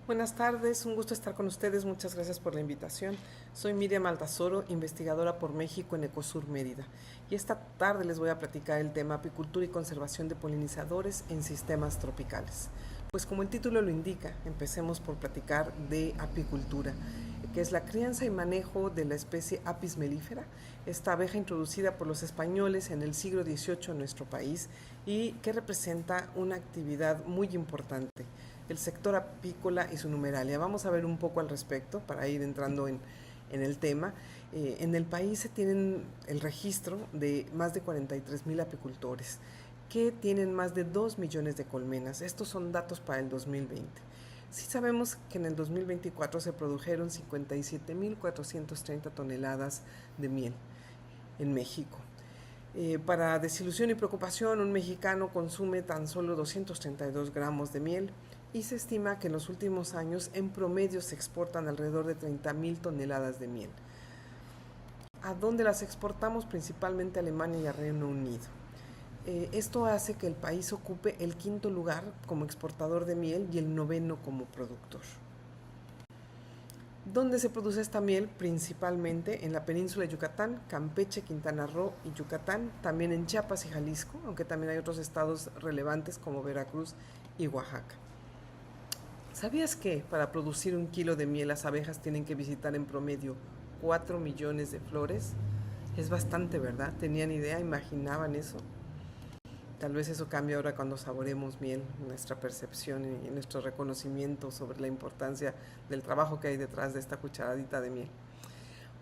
Buenas tardes, un gusto estar con ustedes, muchas gracias por la invitación. Soy Miriam Altazoro, investigadora por México en Ecosur Mérida, y esta tarde les voy a platicar el tema apicultura y conservación de polinizadores en sistemas tropicales. Pues como el título lo indica, empecemos por platicar de apicultura, que es la crianza y manejo de la especie Apis mellifera, esta abeja introducida por los españoles en el siglo XVIII en nuestro país y que representa una actividad muy importante, el sector apícola y su numeralia. Vamos a ver un poco al respecto para ir entrando en el tema. En el país se tienen el registro de más de 43,000 apicultores que tienen más de 2 millones de colmenas. Estos son datos para el 2020. Sí sabemos que en el 2024 se produjeron 57,430 toneladas de miel en México. Para desilusión y preocupación, un mexicano consume tan solo 232 gramos de miel y se estima que en los últimos años en promedio se exportan alrededor de 30,000 toneladas de miel. ¿A dónde las exportamos? Principalmente a Alemania y a Reino Unido. Esto hace que el país ocupe el quinto lugar como exportador de miel y el noveno como productor. ¿Dónde se produce esta miel? Principalmente en la península de Yucatán, Campeche, Quintana Roo y Yucatán, también en Chiapas y Jalisco, aunque también hay otros estados relevantes como Veracruz y Oaxaca. ¿Sabías que para producir 1 kilo de miel las abejas tienen que visitar en promedio 4 millones de flores? Es bastante, ¿verdad? ¿Tenían idea? ¿Imaginaban eso? Tal vez eso cambie ahora cuando saboremos miel, nuestra percepción y nuestro reconocimiento sobre la importancia del trabajo que hay detrás de esta cucharadita de miel.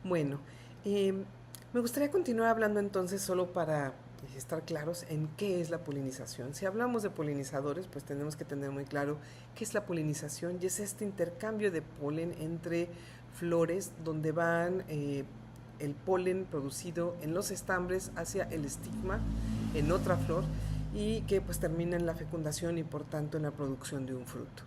Bueno, me gustaría continuar hablando entonces solo para estar claros en qué es la polinización. Si hablamos de polinizadores, pues tenemos que tener muy claro qué es la polinización, y es este intercambio de polen entre flores donde van el polen producido en los estambres hacia el estigma en otra flor y que pues termina en la fecundación y por tanto en la producción de un fruto.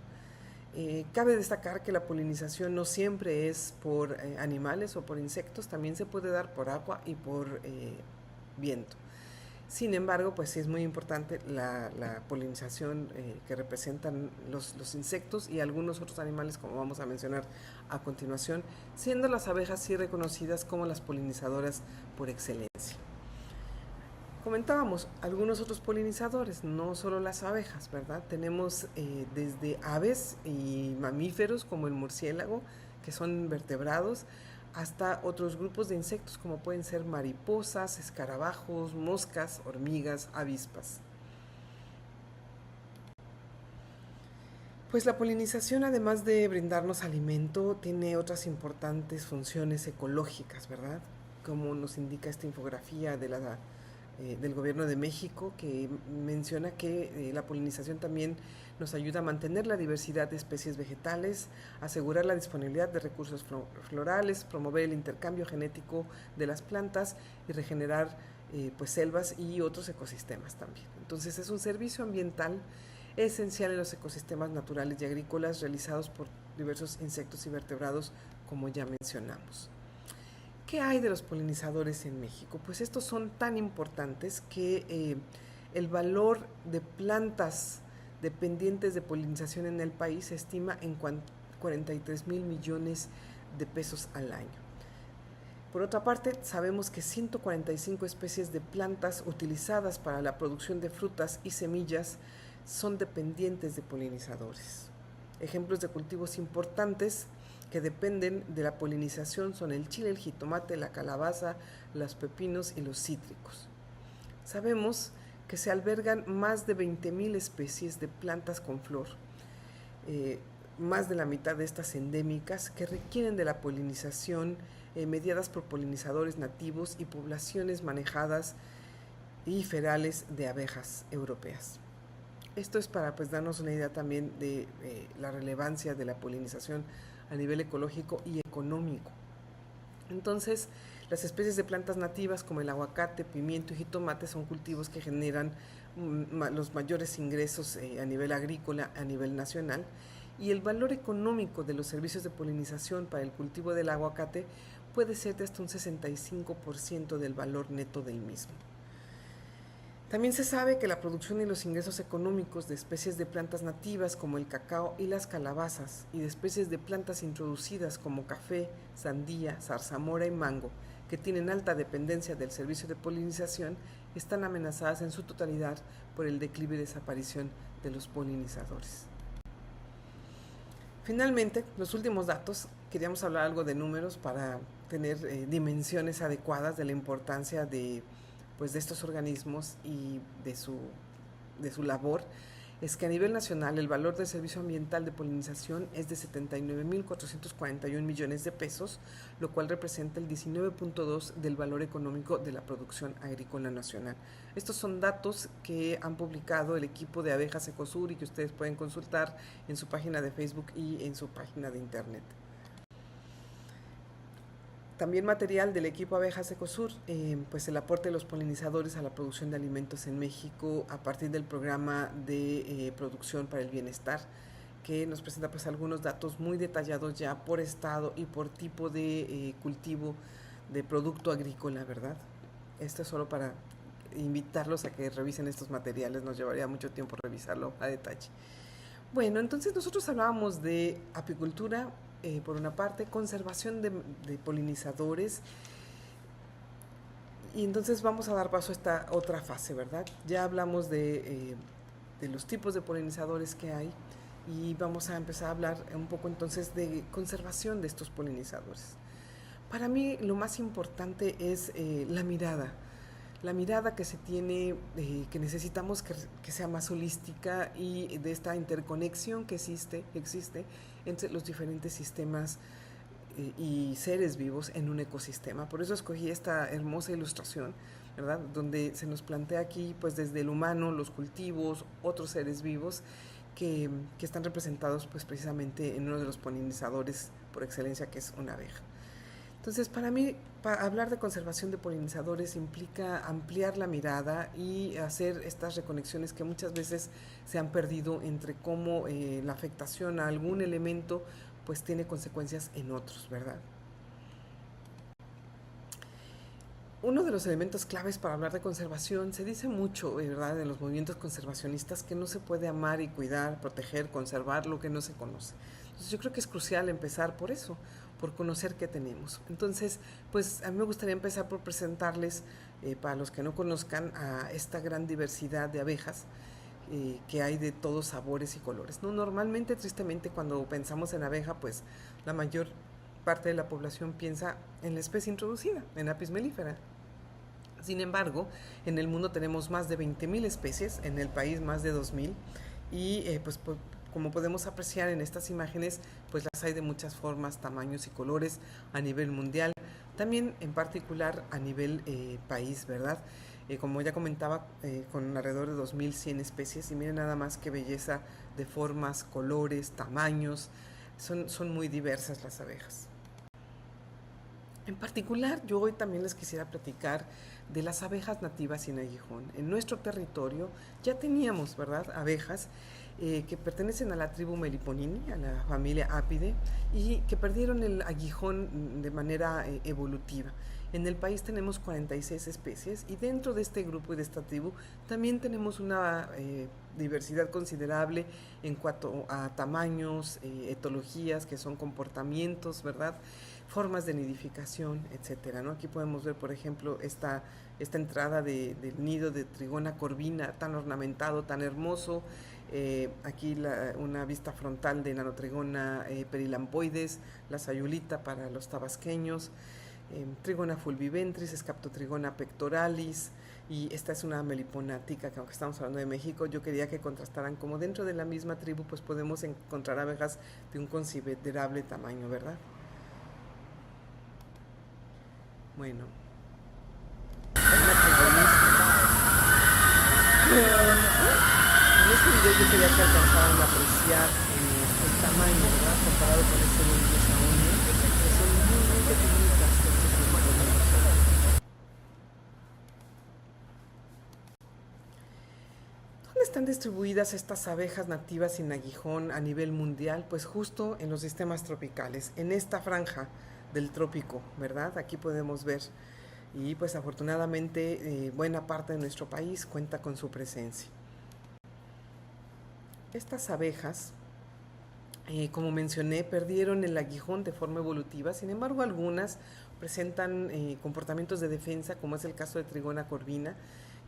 Cabe destacar que la polinización no siempre es por animales o por insectos, también se puede dar por agua y por viento. Sin embargo, pues sí es muy importante la polinización que representan los insectos y algunos otros animales, como vamos a mencionar a continuación, siendo las abejas sí reconocidas como las polinizadoras por excelencia. Comentábamos algunos otros polinizadores, no solo las abejas, ¿verdad? Tenemos desde aves y mamíferos como el murciélago, que son vertebrados, hasta otros grupos de insectos como pueden ser mariposas, escarabajos, moscas, hormigas, avispas. Pues la polinización, además de brindarnos alimento, tiene otras importantes funciones ecológicas, ¿verdad? Como nos indica esta infografía del Gobierno de México, que menciona que la polinización también nos ayuda a mantener la diversidad de especies vegetales, asegurar la disponibilidad de recursos florales, promover el intercambio genético de las plantas y regenerar pues selvas y otros ecosistemas también. Entonces es un servicio ambiental esencial en los ecosistemas naturales y agrícolas realizados por diversos insectos y vertebrados, como ya mencionamos. ¿Qué hay de los polinizadores en México? Pues estos son tan importantes que el valor de plantas dependientes de polinización en el país se estima en 43,000 millones de pesos al año. Por otra parte, sabemos que 145 especies de plantas utilizadas para la producción de frutas y semillas son dependientes de polinizadores. Ejemplos de cultivos importantes que dependen de la polinización son el chile, el jitomate, la calabaza, los pepinos y los cítricos. Sabemos que se albergan más de 20,000 especies de plantas con flor, más de la mitad de estas endémicas que requieren de la polinización mediadas por polinizadores nativos y poblaciones manejadas y ferales de abejas europeas. Esto es para pues darnos una idea también de la relevancia de la polinización a nivel ecológico y económico. Entonces, las especies de plantas nativas como el aguacate, pimiento y jitomate son cultivos que generan los mayores ingresos a nivel agrícola a nivel nacional, y el valor económico de los servicios de polinización para el cultivo del aguacate puede ser de hasta un 65% del valor neto del mismo. También se sabe que la producción y los ingresos económicos de especies de plantas nativas como el cacao y las calabazas y de especies de plantas introducidas como café, sandía, zarzamora y mango, que tienen alta dependencia del servicio de polinización, están amenazadas en su totalidad por el declive y desaparición de los polinizadores. Finalmente, los últimos datos, queríamos hablar algo de números para tener dimensiones adecuadas de la importancia de estos organismos y de su labor. Es que a nivel nacional el valor del servicio ambiental de polinización es de 79.441 millones de pesos, lo cual representa el 19.2% del valor económico de la producción agrícola nacional. Estos son datos que han publicado el equipo de Abejas Ecosur y que ustedes pueden consultar en su página de Facebook y en su página de internet. También material del equipo Abejas Ecosur, pues el aporte de los polinizadores a la producción de alimentos en México a partir del programa de producción para el bienestar, que nos presenta pues algunos datos muy detallados ya por estado y por tipo de cultivo de producto agrícola, ¿verdad? Esto es solo para invitarlos a que revisen estos materiales, nos llevaría mucho tiempo revisarlo a detalle. Bueno, entonces nosotros hablábamos de apicultura, por una parte, conservación de polinizadores, y entonces vamos a dar paso a esta otra fase, ¿verdad? Ya hablamos de los tipos de polinizadores que hay y vamos a empezar a hablar un poco entonces de conservación de estos polinizadores. Para mí lo más importante es la mirada que se tiene, que necesitamos que sea más holística y de esta interconexión que existe entre los diferentes sistemas y seres vivos en un ecosistema. Por eso escogí esta hermosa ilustración, ¿verdad? Donde se nos plantea aquí, pues desde el humano, los cultivos, otros seres vivos que están representados pues precisamente en uno de los polinizadores por excelencia, que es una abeja. Entonces, para mí, hablar de conservación de polinizadores implica ampliar la mirada y hacer estas reconexiones que muchas veces se han perdido entre cómo la afectación a algún elemento pues tiene consecuencias en otros, ¿verdad? Uno de los elementos claves para hablar de conservación, se dice mucho, ¿verdad?, en los movimientos conservacionistas, que no se puede amar y cuidar, proteger, conservar lo que no se conoce. Entonces yo creo que es crucial empezar por eso, por conocer qué tenemos. Entonces, pues a mí me gustaría empezar por presentarles, para los que no conozcan, a esta gran diversidad de abejas que hay de todos sabores y colores, ¿no? Normalmente, tristemente, cuando pensamos en abeja, pues la mayor parte de la población piensa en la especie introducida, en Apis mellifera. Sin embargo, en el mundo tenemos más de 20.000 especies, en el país más de 2.000, y como podemos apreciar en estas imágenes, pues las hay de muchas formas, tamaños y colores a nivel mundial, también en particular a nivel país, ¿verdad? Como ya comentaba, con alrededor de 2.100 especies, y miren nada más qué belleza de formas, colores, tamaños, son muy diversas las abejas. En particular, yo hoy también les quisiera platicar de las abejas nativas sin aguijón. En nuestro territorio ya teníamos, ¿verdad?, abejas que pertenecen a la tribu Meliponini, a la familia Apidae, y que perdieron el aguijón de manera evolutiva. En el país tenemos 46 especies y dentro de este grupo y de esta tribu también tenemos una diversidad considerable en cuanto a tamaños, etologías, que son comportamientos, ¿verdad?, formas de nidificación, etcétera, ¿no? Aquí podemos ver, por ejemplo, esta entrada del nido de Trigona corvina, tan ornamentado, tan hermoso. Aquí una vista frontal de Nanotrigona perilampoides, la sayulita para los tabasqueños, Trigona fulviventris, Scaptotrigona pectoralis, y esta es una melipona tica, que aunque estamos hablando de México, yo quería que contrastaran como dentro de la misma tribu pues podemos encontrar abejas de un considerable tamaño, ¿verdad? Bueno, en este video yo quería que alcanzaran a apreciar el tamaño, ¿verdad?, comparado con este de Diosa Unia, que son muy pequeñitas estos animales. ¿Dónde están distribuidas estas abejas nativas sin aguijón a nivel mundial? Pues justo en los sistemas tropicales, en esta franja del trópico, ¿verdad? Aquí podemos ver y pues afortunadamente buena parte de nuestro país cuenta con su presencia. Estas abejas, como mencioné, perdieron el aguijón de forma evolutiva, sin embargo algunas presentan comportamientos de defensa, como es el caso de Trigona corvina,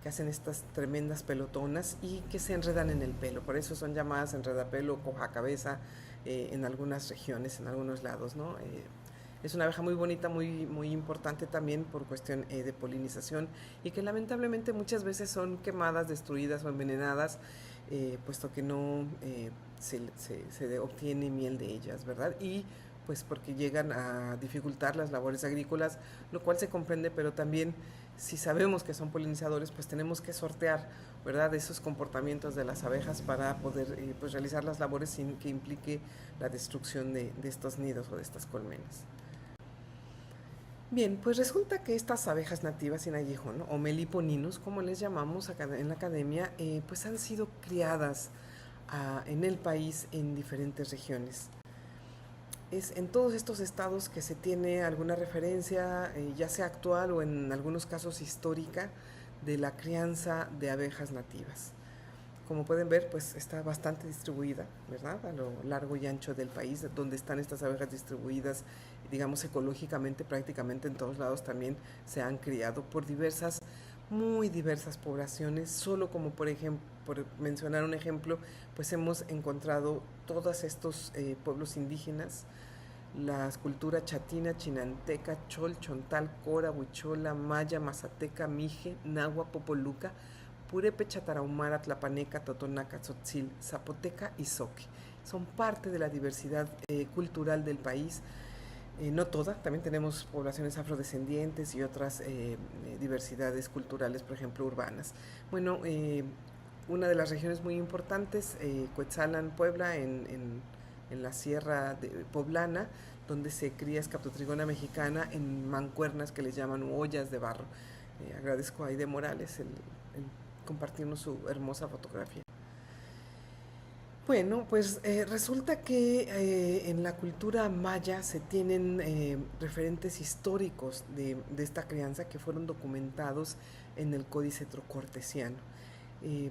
que hacen estas tremendas pelotonas y que se enredan en el pelo. Por eso son llamadas enredapelo, coja cabeza en algunas regiones, en algunos lados, ¿no? Es una abeja muy bonita, muy importante también por cuestión de polinización y que lamentablemente muchas veces son quemadas, destruidas o envenenadas, puesto que no se obtiene miel de ellas, ¿verdad? Y pues porque llegan a dificultar las labores agrícolas, lo cual se comprende, pero también si sabemos que son polinizadores, pues tenemos que sortear, ¿verdad?, esos comportamientos de las abejas para poder pues realizar las labores sin que implique la destrucción de estos nidos o de estas colmenas. Bien, pues resulta que estas abejas nativas sin aguijón, ¿no?, o meliponinos, como les llamamos acá en la academia, pues han sido criadas en el país en diferentes regiones. Es en todos estos estados que se tiene alguna referencia, ya sea actual o en algunos casos histórica, de la crianza de abejas nativas. Como pueden ver, pues está bastante distribuida, ¿verdad?, a lo largo y ancho del país, donde están estas abejas distribuidas, digamos, ecológicamente, prácticamente en todos lados también se han criado por diversas, muy diversas poblaciones. Solo como por ejemplo, por mencionar un ejemplo, pues hemos encontrado todos estos pueblos indígenas, las culturas chatina, chinanteca, chol, chontal, cora, huichola, maya, mazateca, mije, nahua, popoluca, purépecha, tarahumara, tlapaneca, totonaca, tzotzil, zapoteca y zoque. Son parte de la diversidad cultural del país. No toda, también tenemos poblaciones afrodescendientes y otras diversidades culturales, por ejemplo, urbanas. Bueno, una de las regiones muy importantes, Cuetzalan, Puebla, en la sierra poblana, donde se cría Escaptotrigona mexicana en mancuernas que les llaman ollas de barro. Agradezco a Aide Morales el compartirnos su hermosa fotografía. Bueno, pues resulta que en la cultura maya se tienen referentes históricos de esta crianza que fueron documentados en el Códice Trocortesiano.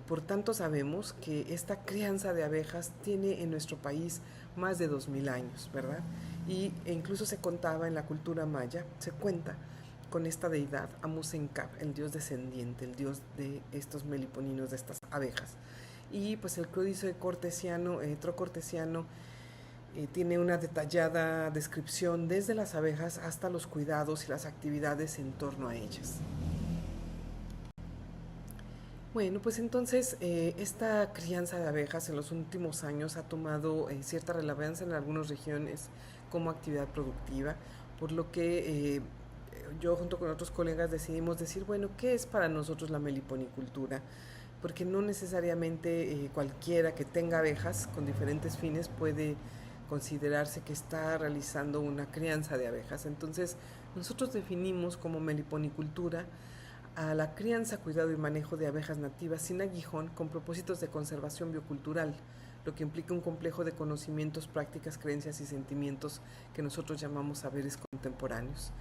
Por tanto, sabemos que esta crianza de abejas tiene en nuestro país más de 2000 años, ¿verdad? E incluso se contaba en la cultura maya, se cuenta con esta deidad, Amusencab, el dios descendiente, el dios de estos meliponinos, de estas abejas. Y pues el códice cortesiano, trocortesiano, tiene una detallada descripción desde las abejas hasta los cuidados y las actividades en torno a ellas. Bueno, pues entonces esta crianza de abejas en los últimos años ha tomado cierta relevancia en algunas regiones como actividad productiva, por lo que yo junto con otros colegas decidimos decir, bueno, ¿qué es para nosotros la meliponicultura? Porque no necesariamente cualquiera que tenga abejas con diferentes fines puede considerarse que está realizando una crianza de abejas. Entonces, nosotros definimos como meliponicultura a la crianza, cuidado y manejo de abejas nativas sin aguijón con propósitos de conservación biocultural, lo que implica un complejo de conocimientos, prácticas, creencias y sentimientos que nosotros llamamos saberes contemporáneos.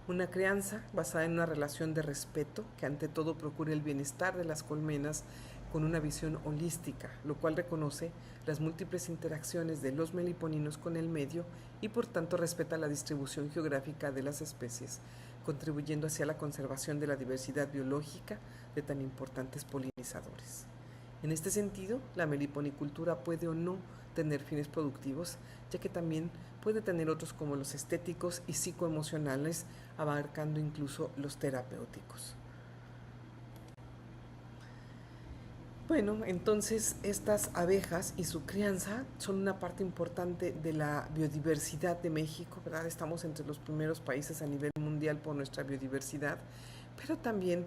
Una crianza basada en una relación de respeto que ante todo procure el bienestar de las colmenas con una visión holística, lo cual reconoce las múltiples interacciones de los meliponinos con el medio y por tanto respeta la distribución geográfica de las especies, contribuyendo hacia la conservación de la diversidad biológica de tan importantes polinizadores. En este sentido, la meliponicultura puede o no tener fines productivos, ya que también puede tener otros como los estéticos y psicoemocionales, abarcando incluso los terapéuticos. Bueno, entonces estas abejas y su crianza son una parte importante de la biodiversidad de México, ¿verdad? Estamos entre los primeros países a nivel mundial por nuestra biodiversidad, pero también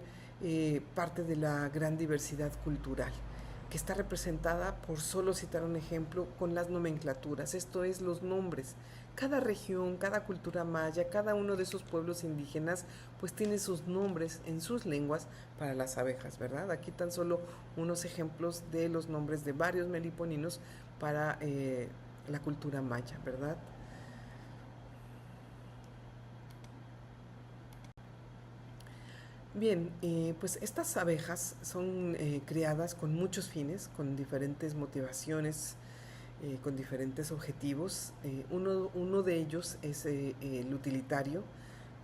parte de la gran diversidad cultural, que está representada, por solo citar un ejemplo, con las nomenclaturas, esto es, los nombres. Cada región, cada cultura maya, cada uno de esos pueblos indígenas, pues tiene sus nombres en sus lenguas para las abejas, ¿verdad? Aquí tan solo unos ejemplos de los nombres de varios meliponinos para la cultura maya, ¿verdad? Bien, pues estas abejas son criadas con muchos fines, con diferentes motivaciones, con diferentes objetivos. Uno de ellos es el utilitario,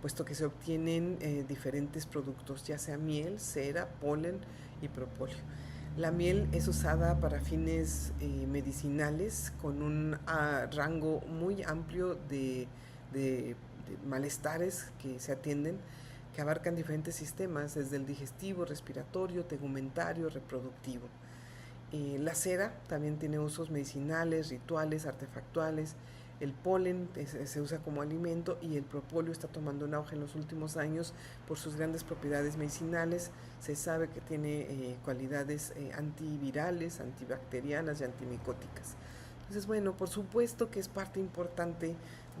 puesto que se obtienen diferentes productos, ya sea miel, cera, polen y propóleo. La miel es usada para fines medicinales con un rango muy amplio de malestares que se atienden, que abarcan diferentes sistemas, desde el digestivo, respiratorio, tegumentario, reproductivo. La cera también tiene usos medicinales, rituales, artefactuales. El polen se usa como alimento y el propóleo está tomando un auge en los últimos años por sus grandes propiedades medicinales. Se sabe que tiene cualidades antivirales, antibacterianas y antimicóticas. Entonces, bueno, por supuesto que es parte importante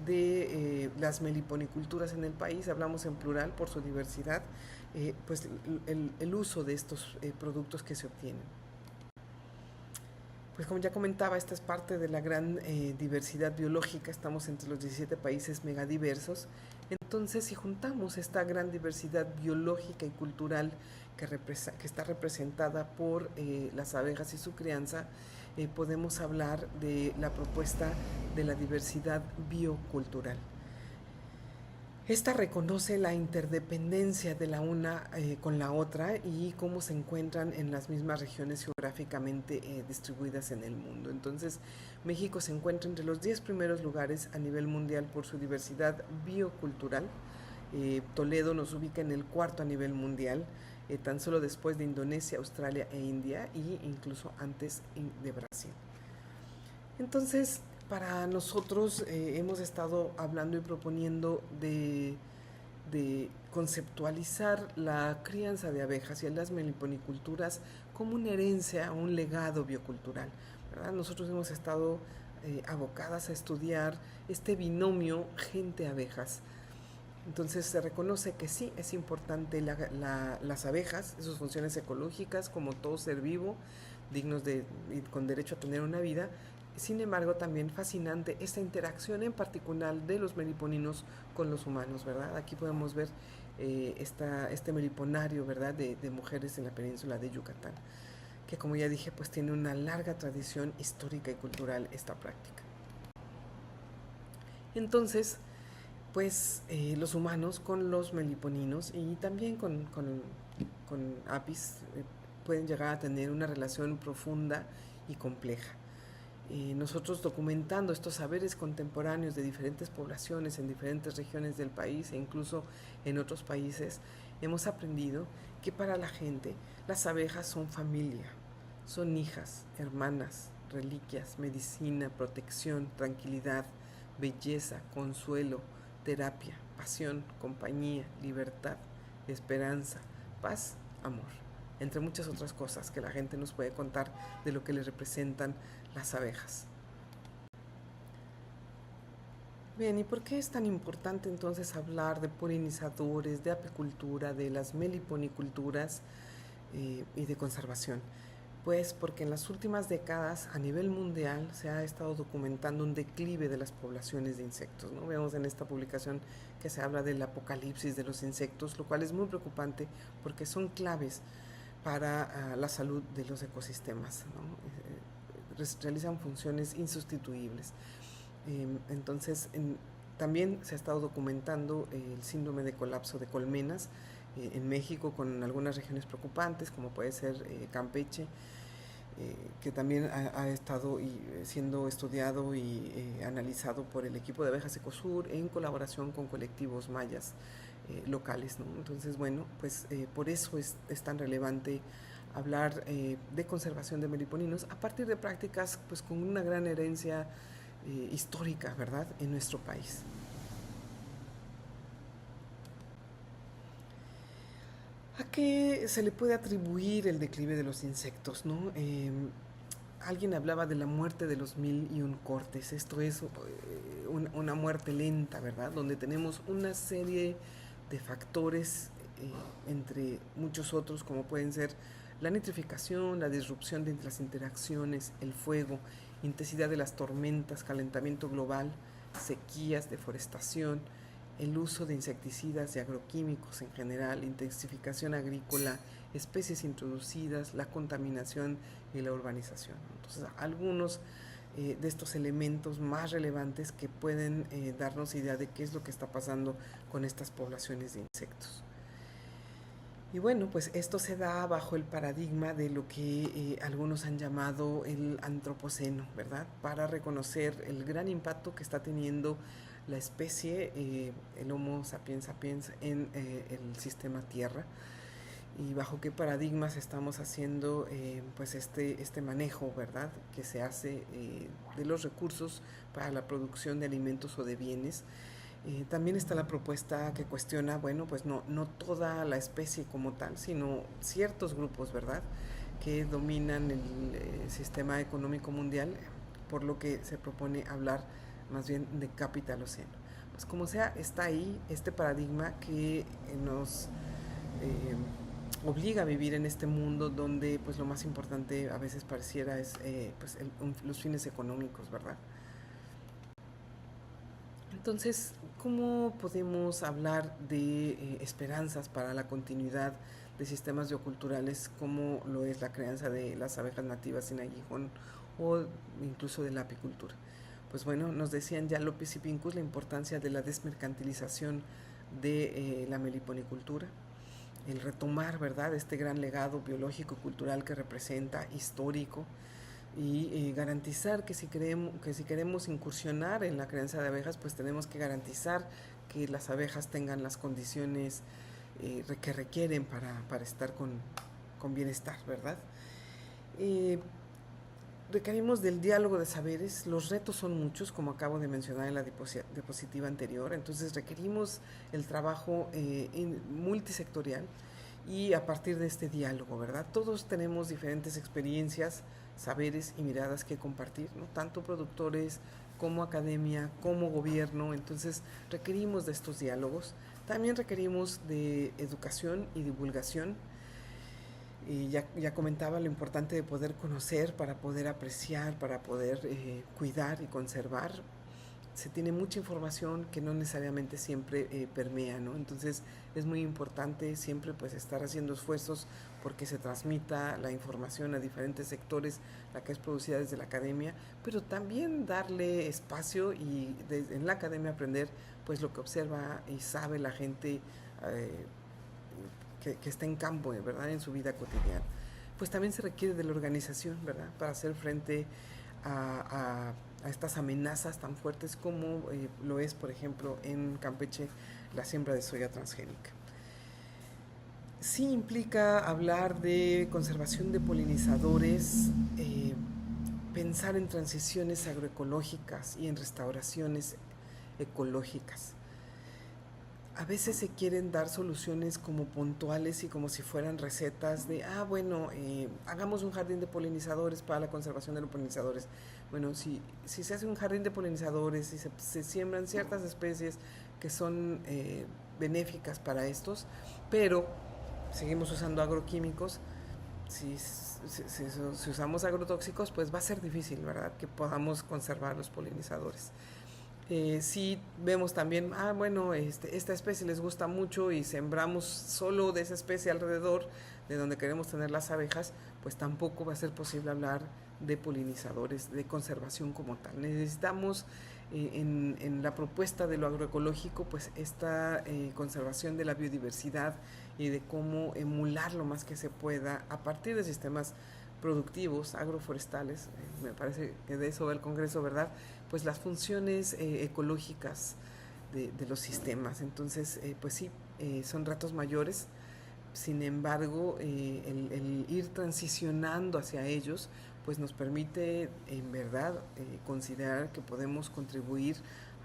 de las meliponiculturas en el país, hablamos en plural por su diversidad, pues el uso de estos productos que se obtienen. Pues como ya comentaba, esta es parte de la gran diversidad biológica, estamos entre los 17 países megadiversos. Entonces, si juntamos esta gran diversidad biológica y cultural que está representada por las abejas y su crianza, podemos hablar de la propuesta de la diversidad biocultural. Esta reconoce la interdependencia de la una con la otra y cómo se encuentran en las mismas regiones geográficamente distribuidas en el mundo. Entonces, México se encuentra entre los 10 primeros lugares a nivel mundial por su diversidad biocultural. Toledo nos ubica en el cuarto a nivel mundial, tan solo después de Indonesia, Australia e India, e incluso antes de Brasil. Entonces, para nosotros hemos estado hablando y proponiendo de conceptualizar la crianza de abejas y las meliponiculturas como una herencia, un legado biocultural, ¿verdad? Nosotros hemos estado abocadas a estudiar este binomio gente-abejas. Entonces se reconoce que sí, es importante las abejas, sus funciones ecológicas como todo ser vivo, dignos de y con derecho a tener una vida. Sin embargo, también fascinante esta interacción en particular de los meliponinos con los humanos, ¿verdad? Aquí podemos ver este meliponario, ¿verdad?, de mujeres en la península de Yucatán, que como ya dije, pues tiene una larga tradición histórica y cultural esta práctica. Entonces, pues los humanos con los meliponinos y también con apis pueden llegar a tener una relación profunda y compleja. Nosotros documentando estos saberes contemporáneos de diferentes poblaciones en diferentes regiones del país e incluso en otros países, hemos aprendido que para la gente las abejas son familia, son hijas, hermanas, reliquias, medicina, protección, tranquilidad, belleza, consuelo, terapia, pasión, compañía, libertad, esperanza, paz, amor, entre muchas otras cosas que la gente nos puede contar de lo que les representan las abejas. Bien, ¿y por qué es tan importante entonces hablar de polinizadores, de apicultura, de las meliponiculturas y de conservación? Pues porque en las últimas décadas a nivel mundial se ha estado documentando un declive de las poblaciones de insectos, ¿no? Vemos en esta publicación que se habla del apocalipsis de los insectos, lo cual es muy preocupante porque son claves para la salud de los ecosistemas, ¿no? Realizan funciones insustituibles. Entonces, también se ha estado documentando el síndrome de colapso de colmenas en México con algunas regiones preocupantes, como puede ser Campeche, que también ha estado siendo estudiado y analizado por el equipo de Abejas Ecosur en colaboración con colectivos mayas locales, ¿no? Entonces, bueno, pues por eso es tan relevante hablar de conservación de meliponinos a partir de prácticas pues con una gran herencia histórica, ¿verdad?, en nuestro país. ¿A qué se le puede atribuir el declive de los insectos, no? Alguien hablaba de la muerte de los 1001 cortes. Esto es una muerte lenta, ¿verdad?, donde tenemos una serie de factores, entre muchos otros, como pueden ser la nitrificación, la disrupción de las interacciones, el fuego, intensidad de las tormentas, calentamiento global, sequías, deforestación, el uso de insecticidas y agroquímicos en general, intensificación agrícola, especies introducidas, la contaminación y la urbanización. Entonces, algunos de estos elementos más relevantes que pueden darnos idea de qué es lo que está pasando con estas poblaciones de insectos. Y bueno, pues esto se da bajo el paradigma de lo que algunos han llamado el antropoceno, ¿verdad? Para reconocer el gran impacto que está teniendo la especie, el Homo sapiens sapiens, en el sistema Tierra, y bajo qué paradigmas estamos haciendo pues este manejo, ¿verdad? Que se hace de los recursos para la producción de alimentos o de bienes. También está la propuesta que cuestiona, bueno, pues no toda la especie como tal, sino ciertos grupos, ¿verdad?, que dominan el sistema económico mundial, por lo que se propone hablar más bien de capitaloceno. Pues como sea, está ahí este paradigma que nos obliga a vivir en este mundo donde pues lo más importante a veces pareciera es pues los fines económicos, ¿verdad? Entonces, ¿cómo podemos hablar de esperanzas para la continuidad de sistemas bioculturales como lo es la crianza de las abejas nativas sin aguijón o incluso de la apicultura? Pues bueno, nos decían ya López y Pincus la importancia de la desmercantilización de la meliponicultura, el retomar, ¿verdad?, este gran legado biológico cultural que representa, histórico, y garantizar que si queremos incursionar en la crianza de abejas, pues tenemos que garantizar que las abejas tengan las condiciones que requieren para estar con bienestar, ¿verdad? Requerimos del diálogo de saberes. Los retos son muchos, como acabo de mencionar en la diapositiva anterior. Entonces requerimos el trabajo multisectorial y a partir de este diálogo, ¿verdad? Todos tenemos diferentes experiencias, saberes y miradas que compartir, ¿no? Tanto productores como academia, como gobierno. Entonces requerimos de estos diálogos. También requerimos de educación y divulgación. Y ya comentaba lo importante de poder conocer para poder apreciar, para poder cuidar y conservar. Se tiene mucha información que no necesariamente siempre permea, ¿no? Entonces es muy importante siempre pues estar haciendo esfuerzos porque se transmita la información a diferentes sectores, la que es producida desde la academia, pero también darle espacio y en la academia aprender pues lo que observa y sabe la gente que está en campo, ¿verdad?, en su vida cotidiana. Pues también se requiere de la organización, ¿verdad?, para hacer frente a estas amenazas tan fuertes como lo es, por ejemplo, en Campeche, la siembra de soya transgénica. Sí implica hablar de conservación de polinizadores, pensar en transiciones agroecológicas y en restauraciones ecológicas. A veces se quieren dar soluciones como puntuales y como si fueran recetas de, bueno, hagamos un jardín de polinizadores para la conservación de los polinizadores. Bueno, si se hace un jardín de polinizadores y se siembran ciertas especies que son benéficas para estos, pero seguimos usando agroquímicos, si usamos agrotóxicos, pues va a ser difícil, ¿verdad?, que podamos conservar los polinizadores. Si vemos también, bueno, esta especie les gusta mucho y sembramos solo de esa especie alrededor de donde queremos tener las abejas, pues tampoco va a ser posible hablar de polinizadores, de conservación como tal. Necesitamos en la propuesta de lo agroecológico, pues esta conservación de la biodiversidad y de cómo emular lo más que se pueda a partir de sistemas productivos, agroforestales, me parece que de eso va el Congreso, ¿verdad?, pues las funciones ecológicas de los sistemas. Entonces, pues sí, son retos mayores. Sin embargo, el ir transicionando hacia ellos, pues nos permite en verdad considerar que podemos contribuir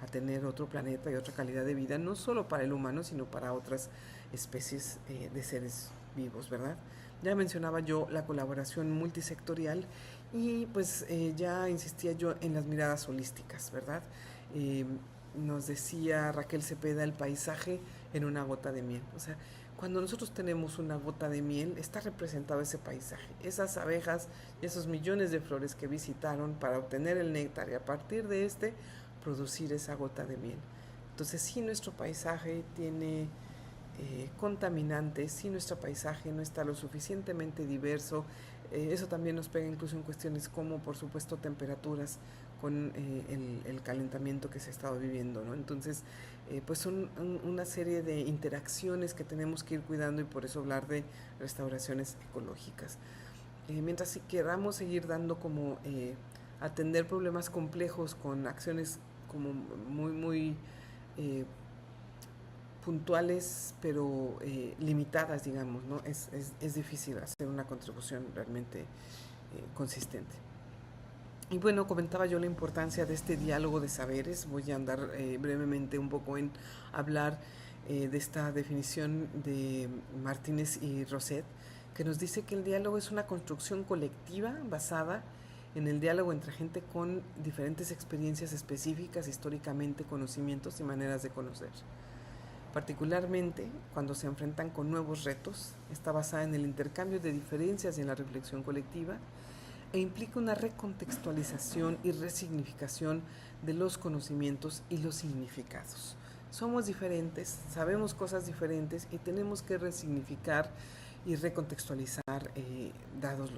a tener otro planeta y otra calidad de vida, no solo para el humano, sino para otras especies de seres vivos, ¿verdad? Ya mencionaba yo la colaboración multisectorial y pues ya insistía yo en las miradas holísticas, ¿verdad? Nos decía Raquel Cepeda, el paisaje en una gota de miel. O sea, cuando nosotros tenemos una gota de miel, está representado ese paisaje, esas abejas y esos millones de flores que visitaron para obtener el néctar y a partir de producir esa gota de miel. Entonces, si nuestro paisaje tiene contaminantes, si nuestro paisaje no está lo suficientemente diverso, eso también nos pega incluso en cuestiones como, por supuesto, temperaturas con el calentamiento que se ha estado viviendo, ¿no? Entonces, pues son una serie de interacciones que tenemos que ir cuidando y por eso hablar de restauraciones ecológicas. Mientras si queramos seguir dando como atender problemas complejos con acciones como muy eh, puntuales pero limitadas, digamos, ¿no? Es difícil hacer una contribución realmente consistente. Y bueno, comentaba yo la importancia de este diálogo de saberes. Voy a andar brevemente un poco en hablar de esta definición de Martínez y Rosset, que nos dice que el diálogo es una construcción colectiva basada en el diálogo entre gente con diferentes experiencias específicas, históricamente, conocimientos y maneras de conocer. Particularmente cuando se enfrentan con nuevos retos, está basada en el intercambio de diferencias y en la reflexión colectiva, e implica una recontextualización y resignificación de los conocimientos y los significados. Somos diferentes, sabemos cosas diferentes y tenemos que resignificar y recontextualizar dados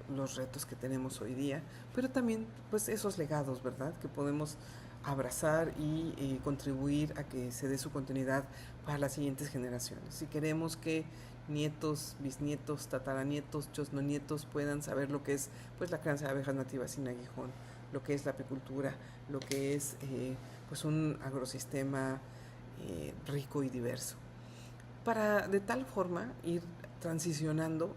los retos que tenemos hoy día, pero también pues esos legados, ¿verdad?, que podemos abrazar y contribuir a que se dé su continuidad para las siguientes generaciones. Si queremos que nietos, bisnietos, tataranietos, chosnonietos puedan saber lo que es pues la crianza de abejas nativas sin aguijón, lo que es la apicultura, lo que es pues un agrosistema rico y diverso, para de tal forma ir transicionando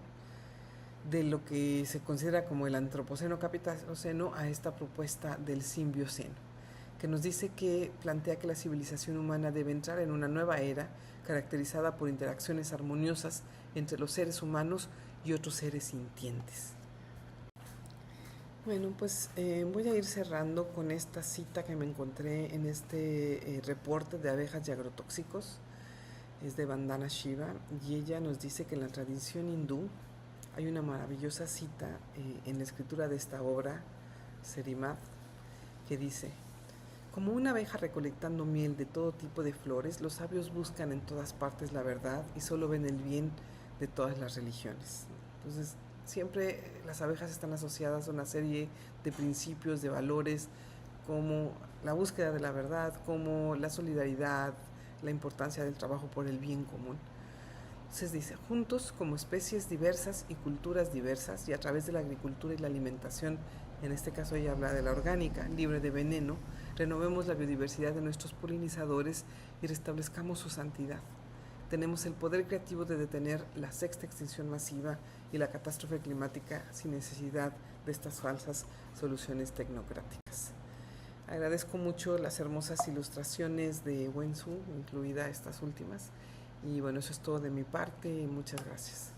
de lo que se considera como el antropoceno capitoceno a esta propuesta del simbioceno, que nos dice que plantea que la civilización humana debe entrar en una nueva era caracterizada por interacciones armoniosas entre los seres humanos y otros seres sintientes. Bueno, pues voy a ir cerrando con esta cita que me encontré en este reporte de abejas y agrotóxicos. Es de Vandana Shiva y ella nos dice que en la tradición hindú hay una maravillosa cita en la escritura de esta obra, Serimad, que dice: como una abeja recolectando miel de todo tipo de flores, los sabios buscan en todas partes la verdad y solo ven el bien de todas las religiones. Entonces, siempre las abejas están asociadas a una serie de principios, de valores, como la búsqueda de la verdad, como la solidaridad, la importancia del trabajo por el bien común. Entonces dice, juntos como especies diversas y culturas diversas y a través de la agricultura y la alimentación, en este caso ella habla de la orgánica, libre de veneno, renovemos la biodiversidad de nuestros polinizadores y restablezcamos su santidad. Tenemos el poder creativo de detener la sexta extinción masiva y la catástrofe climática sin necesidad de estas falsas soluciones tecnocráticas. Agradezco mucho las hermosas ilustraciones de Wen Su, incluida estas últimas. Y bueno, eso es todo de mi parte y muchas gracias.